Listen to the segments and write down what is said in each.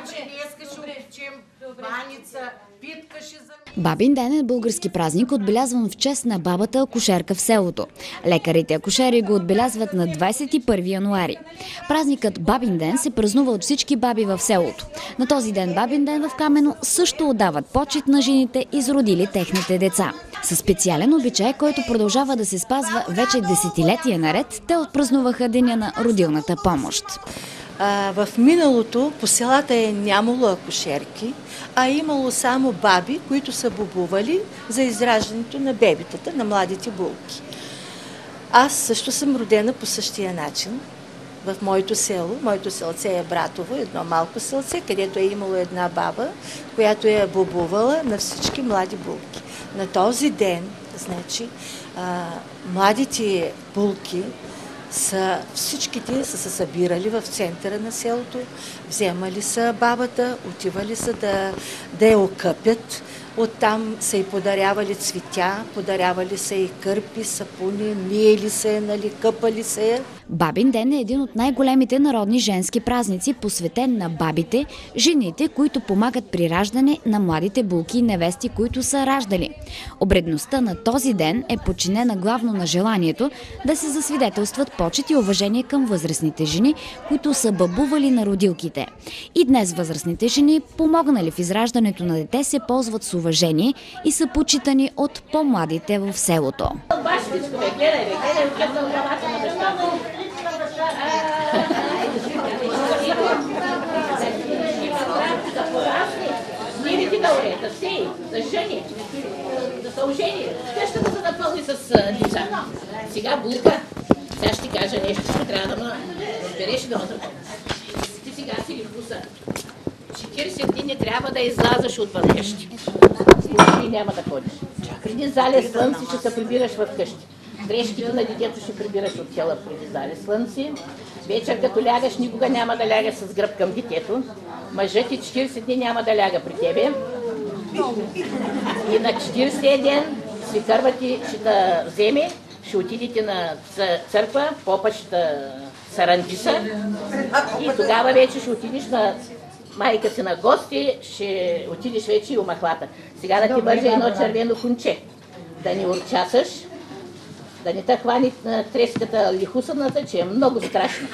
Значи днес ще опечем баница, питка ще замесим. Бабин ден е български празник, отбелязван в чест на бабата акушерка в селото. Лекарите акушери го отбелязват на 21 януари. Празникът Бабин ден се празнува от всички баби в селото. На този ден Бабин ден в Камено също отдават почит на жените, изродили техните деца. Със специален обичай, който продължава да се спазва вече десетилетия наред, те отпразнуваха деня на родилната помощ. В миналото по селата е нямало акушерки, а имало само баби, които са бобували за израждането на бебитата, на младите булки. Аз също съм родена по същия начин в моето село. Моето селце е Братово, едно малко селце, където е имало една баба, която е бобувала на всички млади булки. На този ден, значи, младите булки всичките са се събирали в центъра на селото, вземали са бабата, отивали са да я окъпят. Оттам са и подарявали цветя, подарявали са и кърпи, сапуни, миели се, нали, къпали се. Бабин ден е един от най-големите народни женски празници, посветен на бабите, жените, които помагат при раждане на младите булки и невести, които са раждали. Обредността на този ден е подчинена главно на желанието да се засвидетелстват почет и уважение към възрастните жени, които са бабували на родилките. И днес възрастните жени, помогнали в израждането на дете, се ползват с уважение и са почитани от по-младите в селото. Къщата се напълни с деца. Сега булка, сега ще ти кажа нещо, ще трябва да ме разбереш и да ме запълни. Ти сега си ли вкуса? 40 дни не трябва да излазаш от къщи. И няма да ходиш. Преди залез слънце ще се прибираш в къщи. Дрежките на детето ще прибираш от тела преди залез слънце. Вечер като лягаш, никога няма да лягаш с гръб към детето. Мъжът ти 40 дни няма да ляга при тебе. И на 40-тия ден свекърва ти ще те вземе, ще отидете на църква, попа ще те сарандиса и тогава вече ще отидеш на майка си на гости, ще отидеш вече и у махлата. Сега да ти вържа едно червено конче, да не урчасаш, да не те хвани треската лихусаната, че е много страшна.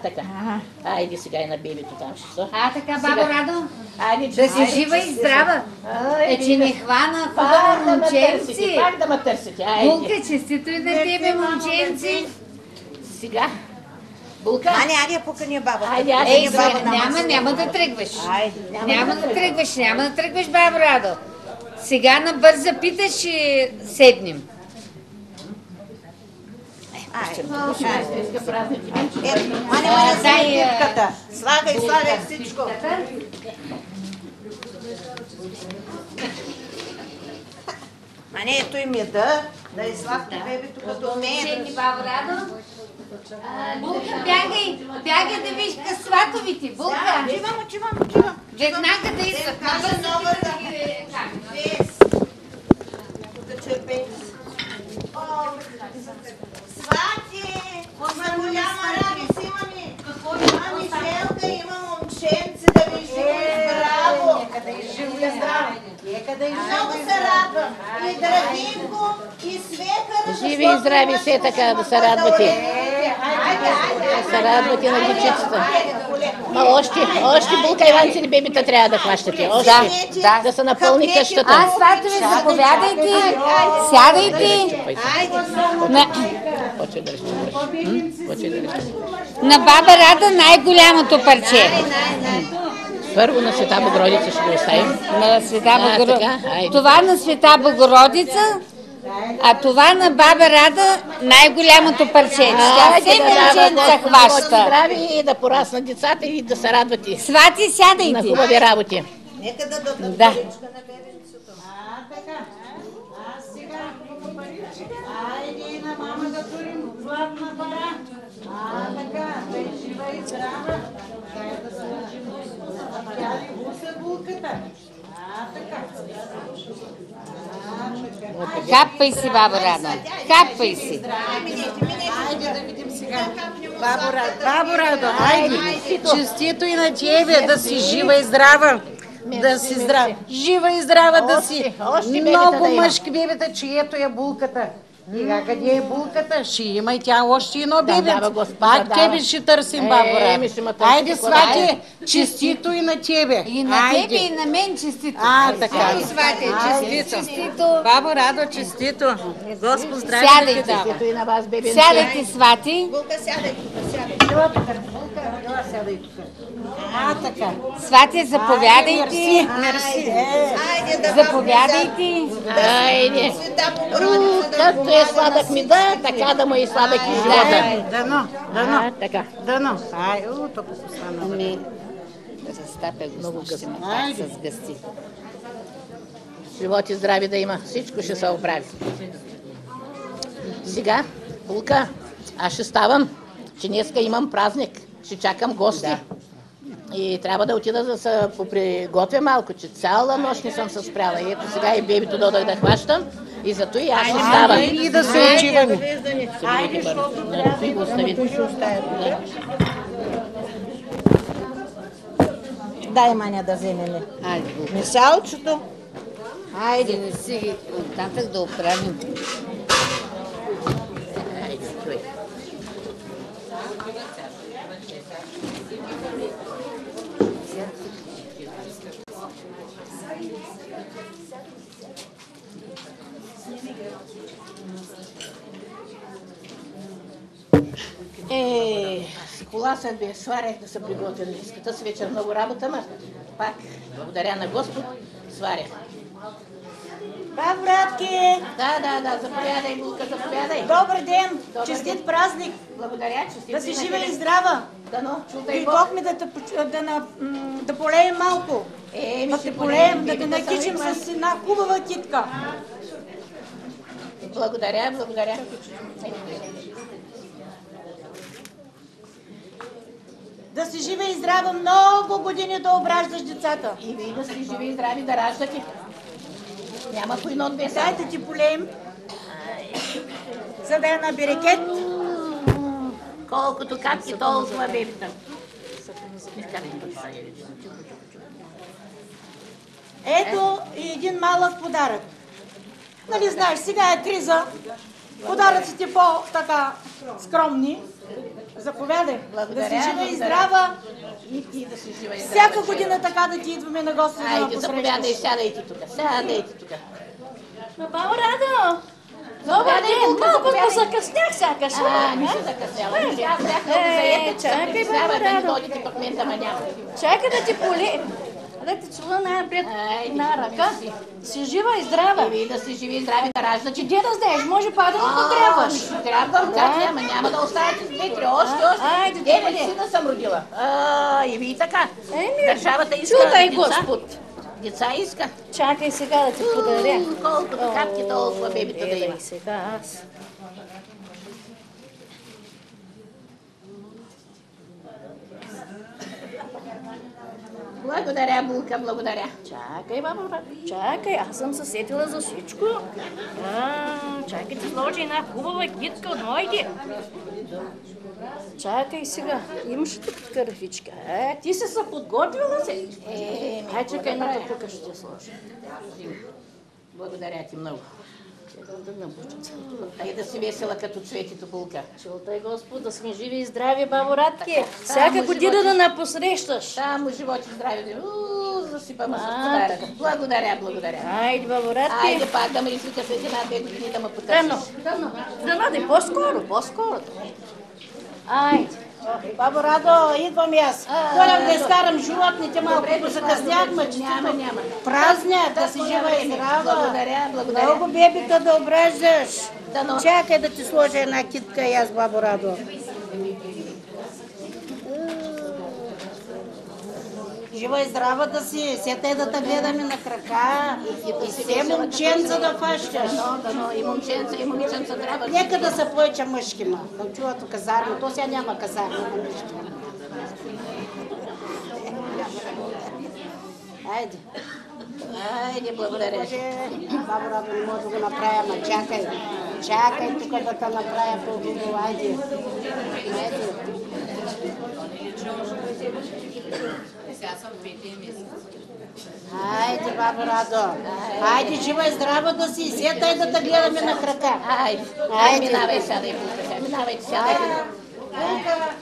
Така. Айде сега и на бебето там ще са. Така, баба Радо? Да си жива и здрава. Че не хвана хубаво момченци. Пак да ме търсите. Булка, честито и на тебе, момченци. Сега. Булка? Айде, покани баба. Няма да тръгваш. Няма да тръгваш, баба Радо. Сега на бърза питаш, ще седнем. Дай питката. Слагай всичко. Ето и меда, да излагате бебето като мед. Булка, бягай да виж сватовите. Булка. Отивам. Веднага да идват. Свати! Има голяма радост имаме! Какво има, Мишелка? Има момченце, да ви живо и здраво! Нека да и много се радвам! И Драгинко, и свекъра... Живи и здрави все така, да се радвате! Да се радвате на дечицата! Ма още Булка Иванци и бебета трябва да хващате. Да се напълни къщата. Сватове, заповядайте! Сядайте! На баба Рада най-голямото парче. Първо на Света Богородица ще го оставим. Това на Света Богородица, а това на баба Рада най-голямото парче. Тя все момченца хваща. Здрави и да пораснат децата и да се радвате. Свати, сядайте. На хубави работи. Нека да дадат паричка на бебенцето. Така. Сега паричка. Айде на мама да турим златна пара. Така. Да е жива и здрава. Дай да се учим. Тя ли буса булката? Така. Хапай си, баба Рада. Хапай си. Айде да видим сега. Бабо Радо, айде. Честито и на тебе, да си жива и здрава. Да си здрава. Жива и здрава да си. Много мъжки бебета, чието е булката. Сега къде е булката? Ще има и тя още едно бебе. Пак тебе ще търсим, Бабора. Айде, свати, честито и на тебе. И на тебе, и на мен честито. Така. Свати, честито. Бабо Радо, честито. Господ здраве да ти дава. И на вас, бебенце. Сядайте, свати. Булка, сядай тук, сядай. Сядай тук. Така. Свати, заповядайте. Мерси. Айде да Заповядайте. Айде. Света Богородица да Както е сладък ми да, така да му и сладък и живота. Дано. Така. Дано. Тук посвана. Разтапя го, ще ме пак с гъсти. Живот и здраве да има. Всичко ще се оправи. Сега, Булка, аз ще ставам, че днеска имам празник. Ще чакам гости. И трябва да отида да се поприготвя малко, че цяла нощ не съм се спряла. И ето сега и бебито додох да хващам. И зато и аз ще ставам. И да се отиваме. Айде, защото трябва да го оставите. Дай, Маня, да вземем. Айде, Месалчето. айде, не си нататък да оправим. Айде, той. Кола съм бе, сварях да се приготвя днеската с вечер много работа, ма пак, благодаря на Господ, сварях. Бабратки, Да, заповядай, Булка, заповядай. добър ден, Добър честит ден. празник, Благодаря, че да си жива и здрава. Дано, чутай Бог. Дойдохме да полеем малко, да те полеем, да те накичим с една хубава китка. Благодаря. Да си жива и здрава, много години да ображдаш децата. И вие да сте живи и здрави да раждате. Няма по едно от беса. Дайте ти полеем, за да я на берекет. Колкото капки, толкова бебита. Ето и един малък подарък. Нали знаеш, сега е криза, подаръците по-така скромни. Заповядай, да си жива и здрава. И ти да си жива и здрава. Всяка година така да ти идваме на гости да Айде, заповядай, посрещаш. сядайте тук. Баба Радо! Добър ден! Малко позакъснях сякаш. Не се закъсняла. Аз бях много заета, чакай, че Баба да не Радо. дойдете пък мен да ма няма. Чакай да ти поле. Да те чула най-напред Айде, на ръка. мерси. Си жива и здрава. И вие да сте живи и здрави да раждате. Де да знаеш, може па да не потребваш. Трябвам, как няма да оставите с две-три, още. Айде, 9 добре. сина съм родила. И вие така. Еми, Държавата иска чудай, деца. Господ. Деца иска. Чакай сега да ти подаря. Колкото капки, толкова бебита да има. Гледай сега аз. Благодаря, Булка, благодаря. Чакай, баба Радо. Чакай, аз съм се сетила за всичко. Чакай, ти сложи една хубава китка от моите. Чакай сега, имаш тук кърфичка. Ти си се подготвила се. Ай, чакай, едната тук ще ти сложи. Благодаря ти много. Ай да си весела като цветето, Булка. Чултай, Господ, да сме живи и здрави, бабо Радке. Така, Всяка само година живот да напосрещаш. Само живот и здраве. Засипаме с подарък. Благодаря. Айде, бабо Радке. Айде пак да ме извика след 1-2 години да ме потърсиш. Дано, по-скоро. Айде. Бабо Радо, идвам и аз. Долям да изкарам животните малко, ако закъсняхме, че Няма. празня, да си жива и здрава. Благодаря. Много бебика да ображдаш. Дано. Чакай да ти сложа една китка и аз, Бабо Радо. Жива и здрава да си, сета да те гледаме на крака и все момченца да фащаш. Дано. И момченца трябва. Нека да се повече мъжки, ма. Да чуват казарма. То сега няма казарма на мъжки. Айде, благодаря. Бабо Радо не може да го направя, ма чакай. Чакай тук да те направя по-хубаво, айде. Айде, бабо Радо. Айде, жива и здрава да си. Сетай да те гледаме на крака. Айде, минавай, сядай, Булка, минавайте, сядайте.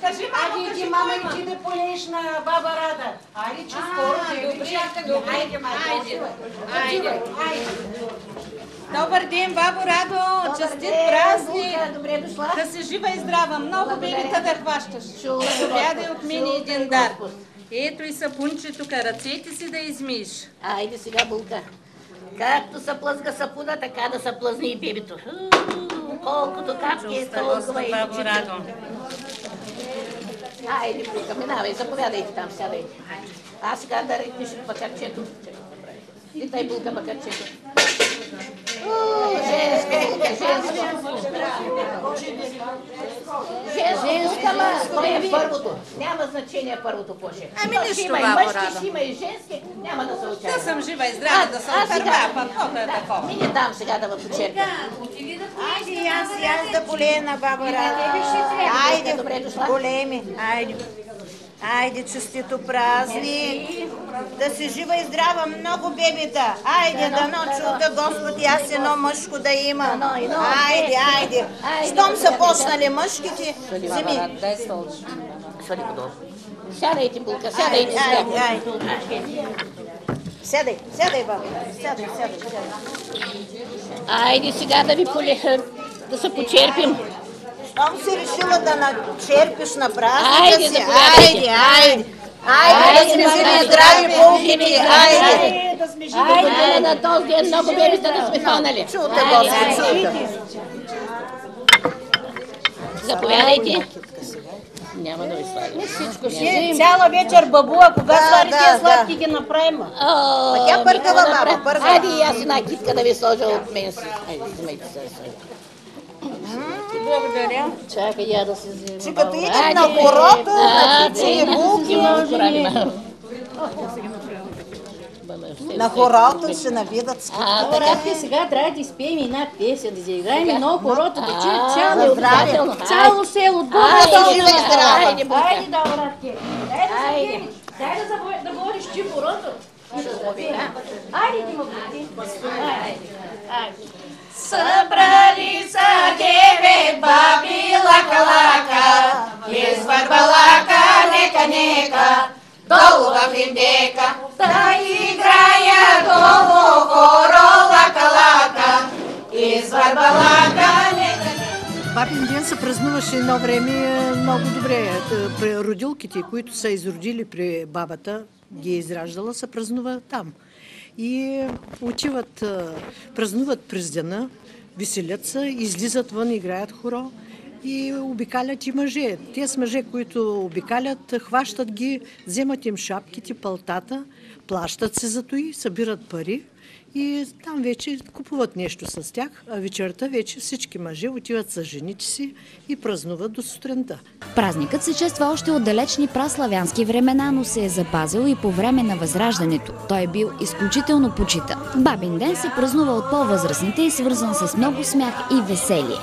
Кажи, айде, иди, мама, иди да полееш на баба Рада. Айде, че скоро да айде, айде. Добър ден, бабо Радо! Честит празник! Добре дошла. Да си жива и здрава! Много бебета да хващаш! Заповядай от мен един дар. Ето и сапунче тук, ръцете си да измиеш. Айде сега, Булка. Както се плъзга сапуна, така да се плъзни и бебето. Колкото капки е толкова и бабо Радо. Айде, Булка, минавай, заповядайте там, сядайте. Аз сега да рекнеш бакарчето. И тай, Булка, бакарчето. Женска, ма, то е първото. Няма значение първото по-ще. Ами нищо, Има и бабо мъжки, Радо. ще има и женски, няма да се очаква. Да съм жива и здрава, да съм отърва, пък каквото е такова. Мини там сега да ме почерпя. Айде, аз да полея на баба Рада. Айде, Добре дошла. големи, айде. Айде, честито празник. Да си жива и здрава, много бебета. Айде, дано чуда Господи, аз едно мъжко да имам. Айде, айде. Щом са почнали мъжките, вземи. Свали подолу. Сядайте, Булка, сядайте сега. Сядай, сядай, баба. Сядай, сядай. Айде сега да ви полеха, да се почерпим. Щом си решила да начерпиш на празника Айде, си, заповядайте. айде. Айде да сме живи и здрави, булките, айде. Айде на този ден много бебета да сме хванали. Чуте, Господи, чуте. Заповядайте. Няма да ви слагам. Цяла вечер бабула, кога свари тия сладки ги направим? Тя пъргава, баба, пъргава. Айде и аз една китка да ви сложа от мен си. Айде, вземайте се. Благодаря. Чакай, я да се взема. Че като идат на хорото, на пици булки, на хорото ще навидат скъпа. Братки, сега трябва да изпеем една песен, да заиграем едно хорото, да чуят цяло село, отгоре Айде, жива и здрава. Айде, Булка. Айде, да, братки. Айде да говориш ти хорото. Айде, ти му брати. Събрали са 9 баби лака-лака, извърбалака, нека, долу в индека, да играя долу хоро лака-лака, извърбалака, нека. Бабин ден се празнуваше едно време много добре. Родилките, които са изродили при бабата, ги е израждала, се празнува там. И отиват, празнуват през дена, веселят се, излизат вън, играят хоро и обикалят и мъже. Те с мъже, които обикалят, хващат ги, вземат им шапките, палтата, плащат се за той, събират пари и там вече купуват нещо с тях, а вечерта вече всички мъже отиват с жените си и празнуват до сутринта. Празникът се чества още от далечни праславянски времена, но се е запазил и по време на Възраждането. Той е бил изключително почитан. Бабин ден се празнува от по-възрастните и свързан с много смях и веселие.